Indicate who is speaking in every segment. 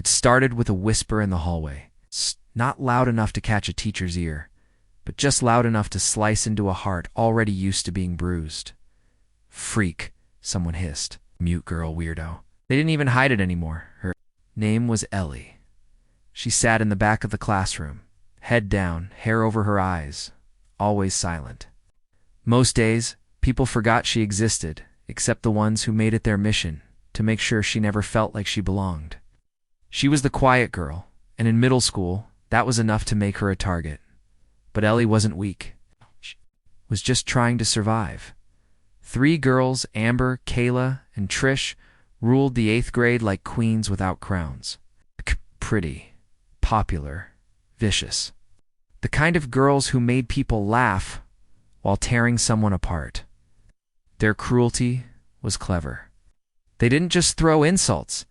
Speaker 1: It started with a whisper in the hallway, not loud enough to catch a teacher's ear, but just loud enough to slice into a heart already used to being bruised. "Freak," someone hissed. "Mute girl, weirdo." They didn't even hide it anymore. Her name was Ellie. She sat in the back of the classroom, head down, hair over her eyes, always silent. Most days, people forgot she existed, except the ones who made it their mission to make sure she never felt like she belonged. She was the quiet girl, and in middle school, that was enough to make her a target. But Ellie wasn't weak. She was just trying to survive. 3 girls, Amber, Kayla, and Trish, ruled the 8th grade like queens without crowns. Pretty, popular, vicious. The kind of girls who made people laugh while tearing someone apart. Their cruelty was clever. They didn't just throw insults.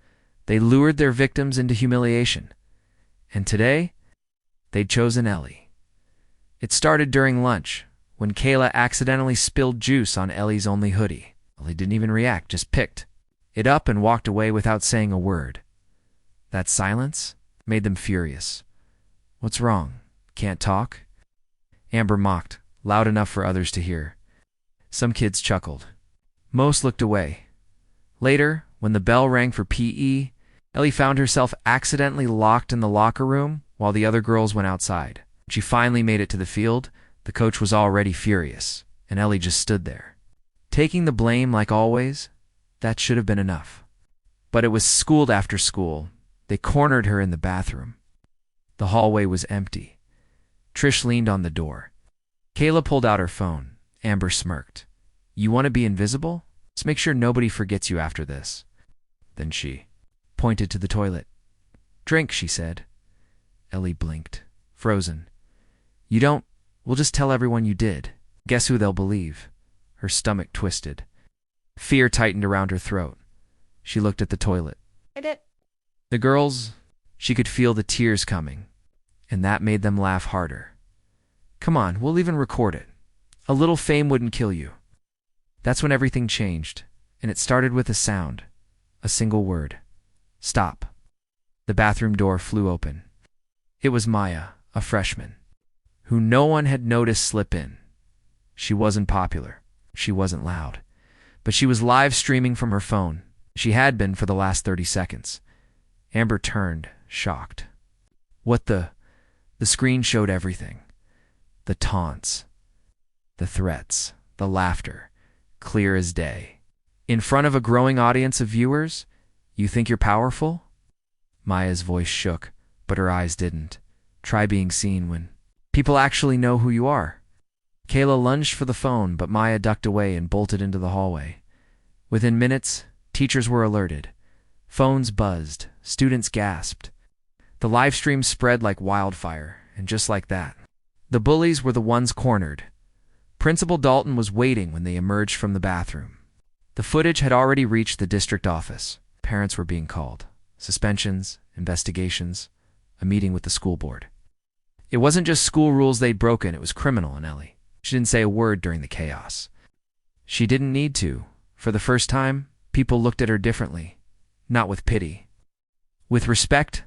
Speaker 1: They lured their victims into humiliation. And today, they'd chosen Ellie. It started during lunch, when Kayla accidentally spilled juice on Ellie's only hoodie. Ellie didn't even react, just picked it up and walked away without saying a word. That silence made them furious. "What's wrong? Can't talk?" Amber mocked, loud enough for others to hear. Some kids chuckled. Most looked away. Later, when the bell rang for PE, Ellie found herself accidentally locked in the locker room while the other girls went outside. When she finally made it to the field, the coach was already furious, and Ellie just stood there. Taking the blame like always, that should have been enough. But it was school after school. They cornered her in the bathroom. The hallway was empty. Trish leaned on the door. Kayla pulled out her phone. Amber smirked. "You want to be invisible? Let's make sure nobody forgets you after this." Then she pointed to the toilet. "Drink," she said. Ellie blinked, frozen. "You don't? We'll just tell everyone you did. Guess who they'll believe?" Her stomach twisted. Fear tightened around her throat. She looked at the toilet.
Speaker 2: I did.
Speaker 1: The girls, she could feel the tears coming, and that made them laugh harder. "Come on, we'll even record it. A little fame wouldn't kill you." That's when everything changed, and it started with a sound, a single word. "Stop." The bathroom door flew open. It was Maya, a freshman, who no one had noticed slip in. She wasn't popular. She wasn't loud. But she was live streaming from her phone. She had been for the last 30 seconds. Amber turned, shocked. What the screen showed everything. The taunts, the threats, the laughter, clear as day. In front of a growing audience of viewers, you think you're powerful? Maya's voice shook, but her eyes didn't. Try being seen when people actually know who you are. Kayla lunged for the phone, but Maya ducked away and bolted into the hallway. Within minutes, teachers were alerted. Phones buzzed. Students gasped. The live stream spread like wildfire, and just like that, the bullies were the ones cornered. Principal Dalton was waiting when they emerged from the bathroom. The footage had already reached the district office. Parents were being called. Suspensions, investigations, a meeting with the school board. It wasn't just school rules they'd broken, it was criminal in Ellie. She didn't say a word during the chaos. She didn't need to. For the first time, people looked at her differently, not with pity, with respect.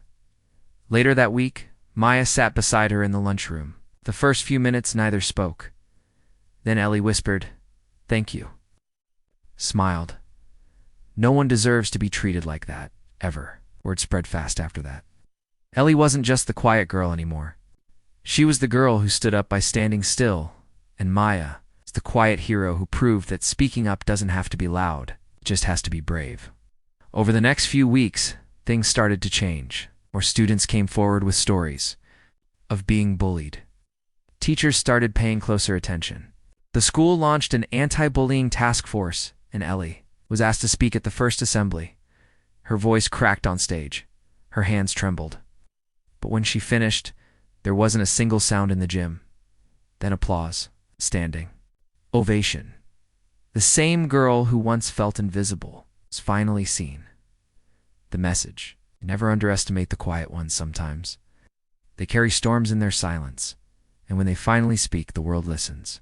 Speaker 1: Later that week, Maya sat beside her in the lunchroom. The first few minutes, neither spoke. Then Ellie whispered, "Thank you." Smiled. No one deserves to be treated like that, ever. Word spread fast after that. Ellie wasn't just the quiet girl anymore. She was the girl who stood up by standing still, and Maya is the quiet hero who proved that speaking up doesn't have to be loud, it just has to be brave. Over the next few weeks, things started to change. More students came forward with stories of being bullied. Teachers started paying closer attention. The school launched an anti-bullying task force, and Ellie was asked to speak at the first assembly. Her voice cracked on stage. Her hands trembled. But when she finished, there wasn't a single sound in the gym. Then applause, standing, ovation. The same girl who once felt invisible was finally seen. The message: never underestimate the quiet ones sometimes. They carry storms in their silence, and when they finally speak, the world listens.